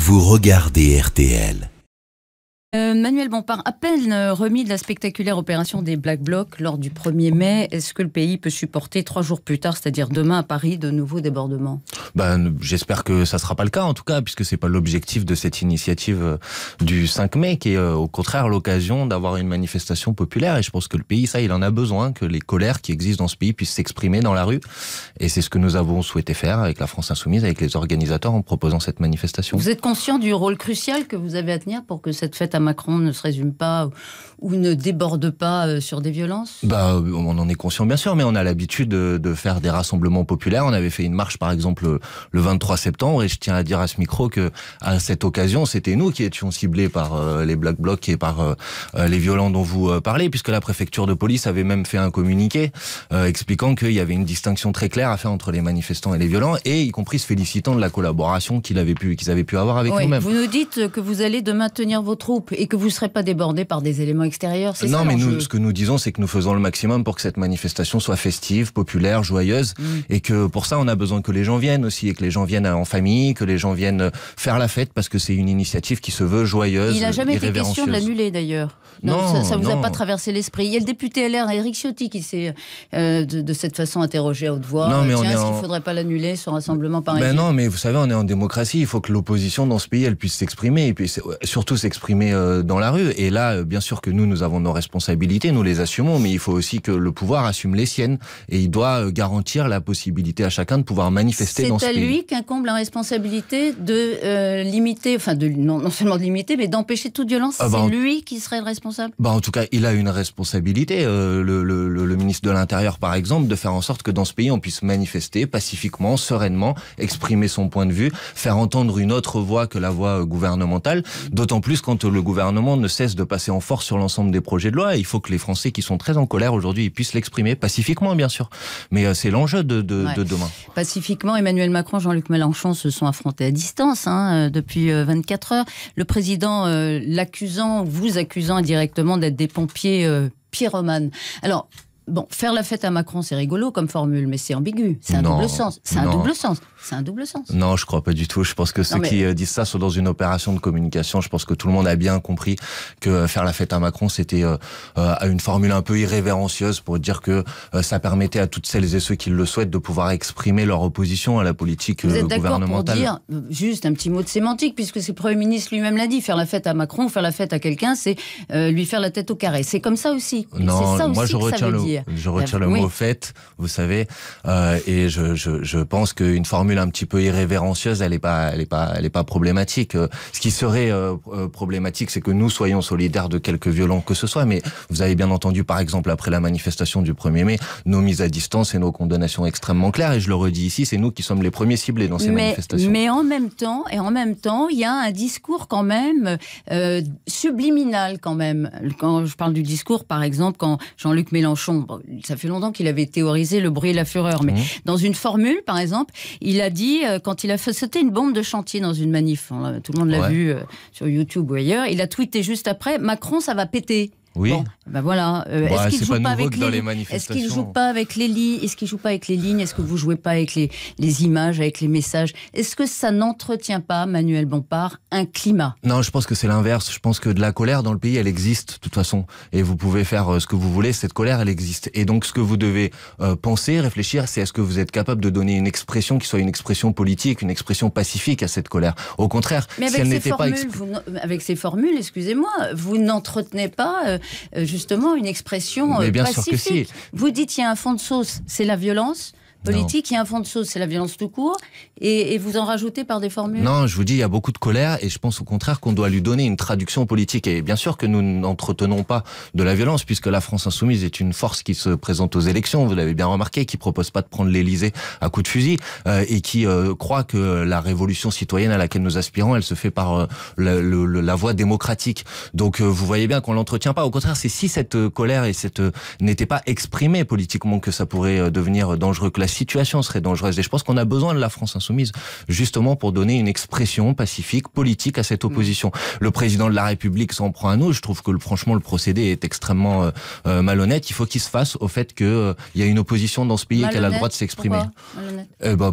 Vous regardez RTL. Manuel Bompard, à peine remis de la spectaculaire opération des Black Blocs lors du 1er mai, est-ce que le pays peut supporter 3 jours plus tard, c'est-à-dire demain à Paris, de nouveaux débordements ? J'espère que ça ne sera pas le cas en tout cas, puisque c'est pas l'objectif de cette initiative du 5 mai, qui est au contraire l'occasion d'avoir une manifestation populaire. Et je pense que le pays, ça, il en a besoin, que les colères qui existent dans ce pays puissent s'exprimer dans la rue. Et c'est ce que nous avons souhaité faire avec la France Insoumise, avec les organisateurs en proposant cette manifestation. Vous êtes conscient du rôle crucial que vous avez à tenir pour que cette fête à Macron ne se résume pas ou ne déborde pas sur des violences ? On en est conscient bien sûr, mais on a l'habitude de faire des rassemblements populaires. On avait fait une marche par exemple le 23 septembre et je tiens à dire à ce micro que à cette occasion, c'était nous qui étions ciblés par les Black Blocs et par les violents dont vous parlez, puisque la préfecture de police avait même fait un communiqué expliquant qu'il y avait une distinction très claire à faire entre les manifestants et les violents, et y compris se félicitant de la collaboration qu'ils avaient pu avoir avec nous-mêmes. Vous nous dites que vous allez demain tenir vos troupes et que vous ne serez pas débordés par des éléments extérieurs, c'est ça? Non, mais nous, ce que nous disons, c'est que nous faisons le maximum pour que cette manifestation soit festive, populaire, joyeuse, et que pour ça, on a besoin que les gens viennent aussi, et que les gens viennent en famille, que les gens viennent faire la fête, parce que c'est une initiative qui se veut joyeuse, Il n'a jamais été question de l'annuler d'ailleurs. Non, ça vous a pas traversé l'esprit. Il y a le député LR, Éric Ciotti, qui s'est de cette façon interrogé à haute voix. Est-ce qu'il ne faudrait pas l'annuler, ce rassemblement parisien? Non, mais vous savez, on est en démocratie. Il faut que l'opposition dans ce pays, elle puisse s'exprimer, et puis surtout s'exprimer dans la rue. Et là, bien sûr que nous avons nos responsabilités, nous les assumons, mais il faut aussi que le pouvoir assume les siennes, et il doit garantir la possibilité à chacun de pouvoir manifester dans ce pays. C'est à lui qu'incombe la responsabilité de limiter, non seulement de limiter, mais d'empêcher toute violence. C'est lui qui serait le responsable. En tout cas, il a une responsabilité, le ministre de l'Intérieur par exemple, de faire en sorte que dans ce pays on puisse manifester pacifiquement, sereinement, exprimer son point de vue, faire entendre une autre voix que la voix gouvernementale, d'autant plus quand le gouvernement ne cesse de passer en force sur l'ensemble des projets de loi. Il faut que les Français qui sont très en colère aujourd'hui, ils puissent l'exprimer pacifiquement bien sûr, mais c'est l'enjeu de demain. Pacifiquement, Emmanuel Macron, Jean-Luc Mélenchon se sont affrontés à distance depuis 24 heures. Le président vous accusant directement d'être des pompiers pyromanes. Alors, faire la fête à Macron, c'est rigolo comme formule, mais c'est ambigu. C'est un double sens. C'est un double sens. Non, je crois pas du tout. Je pense que ceux qui disent ça sont dans une opération de communication. Je pense que tout le monde a bien compris que faire la fête à Macron, c'était une formule un peu irrévérencieuse pour dire que ça permettait à toutes celles et ceux qui le souhaitent de pouvoir exprimer leur opposition à la politique gouvernementale. Vous êtes d'accord pour dire, juste un petit mot de sémantique, puisque c'est le Premier ministre lui-même l'a dit, faire la fête à Macron, faire la fête à quelqu'un, c'est lui faire la tête au carré. C'est comme ça aussi. Non, c'est ça moi aussi je retire le mot fête, vous savez, et je pense qu'une formule un petit peu irrévérencieuse, elle est pas problématique. Ce qui serait problématique, c'est que nous soyons solidaires de quelque violent que ce soit, mais vous avez bien entendu, par exemple, après la manifestation du 1er mai, nos mises à distance et nos condamnations extrêmement claires, et je le redis ici, c'est nous qui sommes les premiers ciblés dans ces manifestations. Mais en même temps, il y a un discours quand même subliminal quand même. Quand je parle du discours, par exemple, quand Jean-Luc Mélenchon, ça fait longtemps qu'il avait théorisé le bruit et la fureur, mais dans une formule, par exemple, il a dit, quand il a fait sauter une bombe de chantier dans une manif, tout le monde l'a vu sur YouTube ou ailleurs, il a tweeté juste après, Macron, ça va péter. Oui. Voilà. Est-ce qu'il joue pas avec Est-ce qu'il joue pas avec les lignes? Est-ce qu'il joue pas avec les lignes? Est-ce que vous jouez pas avec les images, avec les messages? Est-ce que ça n'entretient pas, Manuel Bompard, un climat? Non, je pense que c'est l'inverse. Je pense que de la colère dans le pays, elle existe de toute façon. Et vous pouvez faire ce que vous voulez, cette colère, elle existe. Et donc, ce que vous devez penser, réfléchir, c'est est-ce que vous êtes capable de donner une expression qui soit une expression politique, une expression pacifique à cette colère. Au contraire, mais avec avec ces formules, excusez-moi, vous n'entretenez pas justement une expression pacifique. Sûr que si. Vous dites il y a un fond de sauce, c'est la violence politique, il y a un fond de sauce, c'est la violence tout court, et vous en rajoutez par des formules? Non, je vous dis, il y a beaucoup de colère, et je pense au contraire qu'on doit lui donner une traduction politique. Et bien sûr que nous n'entretenons pas de la violence, puisque la France Insoumise est une force qui se présente aux élections, vous l'avez bien remarqué, qui propose pas de prendre l'Élysée à coups de fusil, et qui croit que la révolution citoyenne à laquelle nous aspirons, elle se fait par la voie démocratique. Donc vous voyez bien qu'on l'entretient pas. Au contraire, c'est si cette colère et n'était pas exprimée politiquement que ça pourrait devenir dangereux. Que la la situation serait dangereuse. Et je pense qu'on a besoin de la France insoumise, justement pour donner une expression pacifique, politique à cette opposition. Le président de la République s'en prend à nous. Je trouve que franchement, le procédé est extrêmement malhonnête. Il faut qu'il se fasse au fait qu'il y a une opposition dans ce pays et qu'elle a le droit de s'exprimer.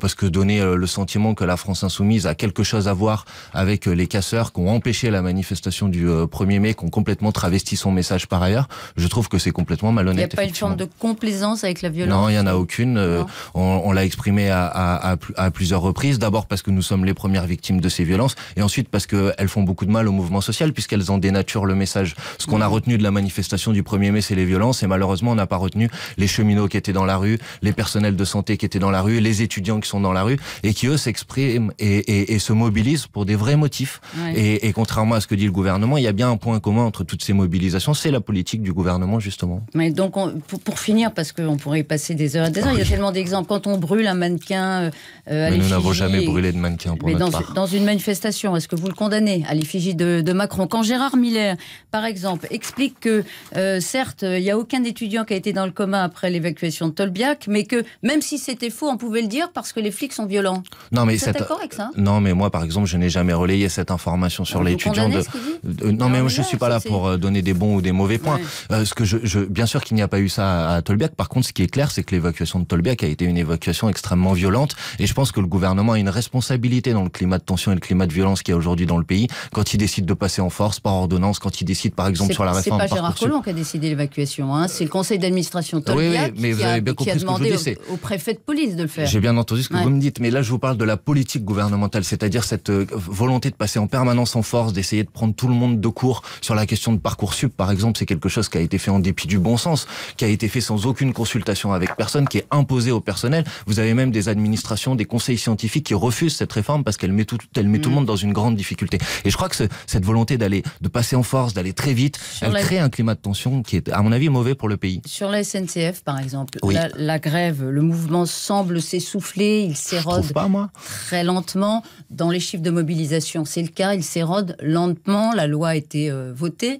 Parce que donner le sentiment que la France insoumise a quelque chose à voir avec les casseurs qui ont empêché la manifestation du 1er mai, qui ont complètement travesti son message par ailleurs, je trouve que c'est complètement malhonnête. Il n'y a pas une forme de complaisance avec la violence? Non, il n'y en a aucune. On l'a exprimé à plusieurs reprises. D'abord parce que nous sommes les premières victimes de ces violences, et ensuite parce qu'elles font beaucoup de mal au mouvement social, puisqu'elles en dénaturent le message. Ce qu'on a retenu de la manifestation du 1er mai, c'est les violences, et malheureusement, on n'a pas retenu les cheminots qui étaient dans la rue, les personnels de santé qui étaient dans la rue, les étudiants qui sont dans la rue, et qui, eux, s'expriment et se mobilisent pour des vrais motifs. Et contrairement à ce que dit le gouvernement, il y a bien un point commun entre toutes ces mobilisations, c'est la politique du gouvernement, justement. Mais donc, pour finir, parce qu'on pourrait y passer des heures et des heures, il y a tellement d'exemples. Quand on brûle un mannequin à l'effigie... Nous n'avons jamais brûlé de mannequin pour notre part. Dans une manifestation, est-ce que vous le condamnez à l'effigie de Macron? Quand Gérard Miller, par exemple, explique que, certes, il n'y a aucun étudiant qui a été dans le coma après l'évacuation de Tolbiac, mais que même si c'était faux, on pouvait le dire parce que les flics sont violents. Non, mais vous êtes d'accord avec ça? Non, mais moi, par exemple, je n'ai jamais relayé cette information sur l'étudiant. Non, mais moi, je ne suis pas là pour donner des bons ou des mauvais points. Bien sûr qu'il n'y a pas eu ça à Tolbiac. Par contre, ce qui est clair, c'est que l'évacuation de Tolbiac a été une évacuation extrêmement violente. Et je pense que le gouvernement a une responsabilité dans le climat de tension et le climat de violence qu'il y a aujourd'hui dans le pays, quand il décide de passer en force, par ordonnance, quand il décide, par exemple, sur la réforme. C'est pas Gérard Collomb qui a décidé l'évacuation, hein. C'est le conseil d'administration Tolbiac qui a demandé au préfet de police de le faire. J'ai bien entendu ce que vous me dites, mais là, je vous parle de la politique gouvernementale, c'est-à-dire cette volonté de passer en permanence en force, d'essayer de prendre tout le monde de court sur la question de Parcoursup, par exemple. C'est quelque chose qui a été fait en dépit du bon sens, qui a été fait sans aucune consultation avec personne, qui est imposé au personnel. Vous avez même des administrations, des conseils scientifiques qui refusent cette réforme parce qu'elle met tout le monde dans une grande difficulté. Et je crois que cette volonté de passer en force, d'aller très vite, elle crée un climat de tension qui est, à mon avis, mauvais pour le pays. Sur la SNCF, par exemple, la grève, le mouvement semble s'essouffler, il s'érode très lentement. Dans les chiffres de mobilisation, c'est le cas, il s'érode lentement. La loi a été votée.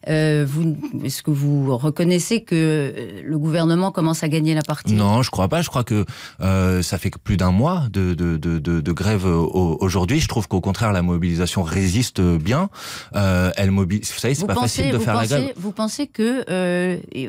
Est-ce que vous reconnaissez que le gouvernement commence à gagner la partie? Non, je crois pas. Je crois que ça fait plus d'un mois de grève aujourd'hui. Je trouve qu'au contraire, la mobilisation résiste bien. Elle mobilise. Vous savez, c'est pas facile de faire la grève. Vous pensez que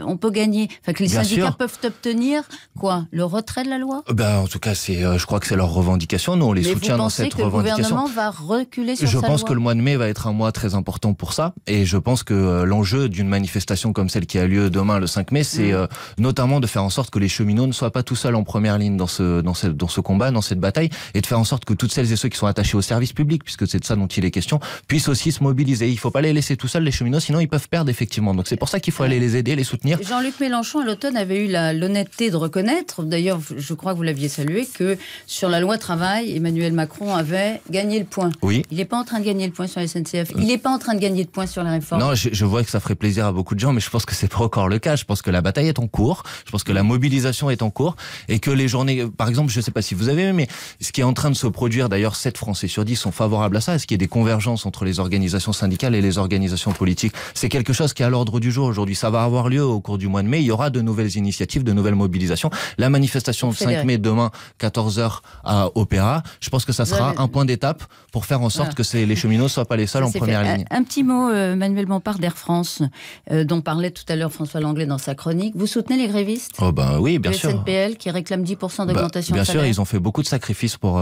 on peut gagner, enfin que les syndicats peuvent obtenir quoi? Le retrait de la loi? En tout cas, je crois que c'est leur revendication. Nous, on les soutient dans cette revendication. Le gouvernement va reculer sur sa loi? Je pense que le mois de mai va être un mois très important pour ça. Et je pense que l'enjeu d'une manifestation comme celle qui a lieu demain, le 5 mai, c'est notamment de faire en sorte que les cheminots ne soient pas tout seuls en première ligne dans ce combat, dans cette bataille, et de faire en sorte que toutes celles et ceux qui sont attachés au service public, puisque c'est de ça dont il est question, puissent aussi se mobiliser. Il ne faut pas les laisser tout seuls, les cheminots, sinon ils peuvent perdre effectivement. Donc c'est pour ça qu'il faut aller les aider, les soutenir. Jean-Luc Mélenchon, à l'automne, avait eu l'honnêteté de reconnaître, d'ailleurs, je crois que vous l'aviez salué, que sur la loi travail, Emmanuel Macron avait gagné le point. Oui. Il n'est pas en train de gagner le point sur la SNCF. Il n'est pas en train de gagner le point sur la réforme. Non, je vois que ça ferait plaisir à beaucoup de gens, mais je pense que c'est pas encore le cas. Je pense que la bataille est en cours. Je pense que la mobilisation est en cours et que les journées, par exemple, je sais pas si vous avez vu, mais ce qui est en train de se produire, d'ailleurs, 7 Français sur 10 sont favorables à ça. Est-ce qu'il y a des convergences entre les organisations syndicales et les organisations politiques? C'est quelque chose qui est à l'ordre du jour aujourd'hui. Ça va avoir lieu au cours du mois de mai. Il y aura de nouvelles initiatives, de nouvelles mobilisations. La manifestation de 5 mai demain, 14h à Opéra. Je pense que ça sera un point d'étape pour faire en sorte que les cheminots ne soient pas les seuls en première ligne. Un petit mot, Manuel Bompard d'Air France, dont parlait tout à l'heure François Langlais dans sa chronique. Vous soutenez les grévistes? Oui, bien sûr. Le SNPL qui réclame 10% d'augmentation de salaire. Bien sûr, ils ont fait beaucoup de sacrifices pour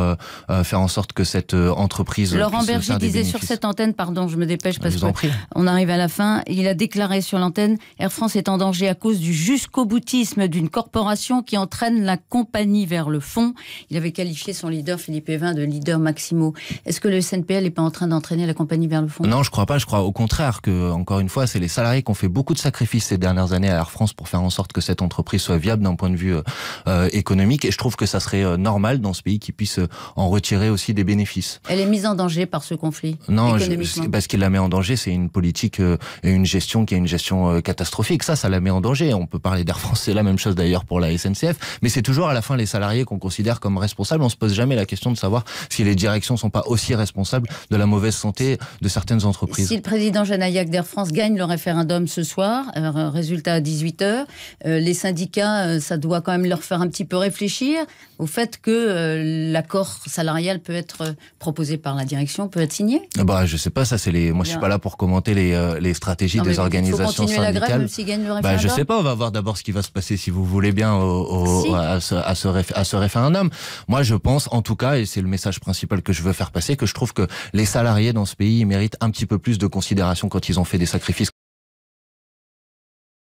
faire en sorte que cette entreprise Laurent Berger disait sur cette antenne, pardon, je me dépêche parce qu'on arrive à la fin, il a déclaré sur l'antenne: Air France est en danger à cause du jusqu'au-boutisme d'une corporation qui entraîne la compagnie vers le fond. Il avait qualifié son leader, Philippe Evin, de leader maximaux. Est-ce que le SNPL n'est pas en train d'entraîner la compagnie vers le fond? Non, je crois pas. Je crois au contraire que, encore une fois, c'est les salariés qui ont fait beaucoup de sacrifices ces dernières années à Air France pour faire en sorte que cette entreprise soit viable d'un point de vue économique. Et je trouve que ça serait normal dans ce pays qu'ils puissent en retirer aussi des bénéfices. Elle est mise en danger par ce conflit? Non, parce qu'il la met en danger, c'est une politique et une gestion qui est une gestion catastrophique. Ça la met en danger. On peut parler d'Air France, c'est la même chose d'ailleurs pour la SNCF. Mais c'est toujours à la fin les salariés qu'on considère comme responsables. On se pose jamais la question de savoir si les directions sont pas aussi responsables de la mauvaise santé de certaines entreprises. Si le président Janaillac d'Air France gagne le référendum ce soir, résultat à 18h, les syndicats, ça doit quand même leur faire un petit peu réfléchir au fait que l'accord salarial peut être proposé par la direction, peut être signé? Bah, je sais pas, ça c'est moi je suis pas là pour commenter les stratégies des organisations syndicales. La grève, même s'ils gagnent le référendum. Bah, je sais pas, on va voir d'abord ce qui va se passer, si vous voulez bien, à ce référendum. Moi, je pense, en tout cas, et c'est le message principal que je veux faire passer, que je trouve que les salariés dans ce pays méritent un petit peu plus de considération quand ils ont fait des sacrifices